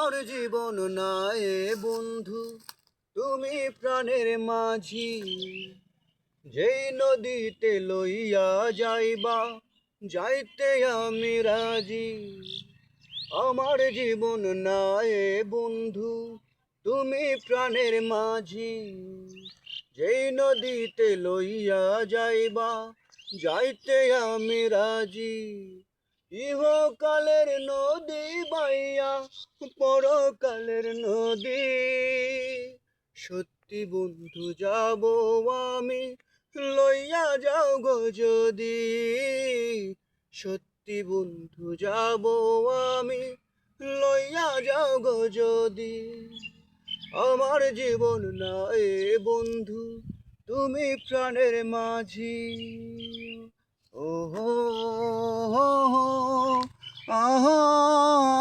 আমার জীবন নাই বন্ধু, তুমি প্রাণের মাঝি। যেই নদীতে লইয়া যাইবা, যাইতে আমি রাজি। আমার জীবন নাই বন্ধু, তুমি প্রাণের মাঝি। যেই নদীতে লইয়া যাইবা, যাইতে আমি রাজি। ইহকালের নদী বাইয়া পরকালের নদী। সত্যি বন্ধু যাব আমি, লইয়া যাও গো যদি। সত্যি বন্ধু যাব আমি, লইয়া যাও গো যদি। আমার জীবন নাই বন্ধু, তুমি প্রাণের মাঝি। ও হো, আহা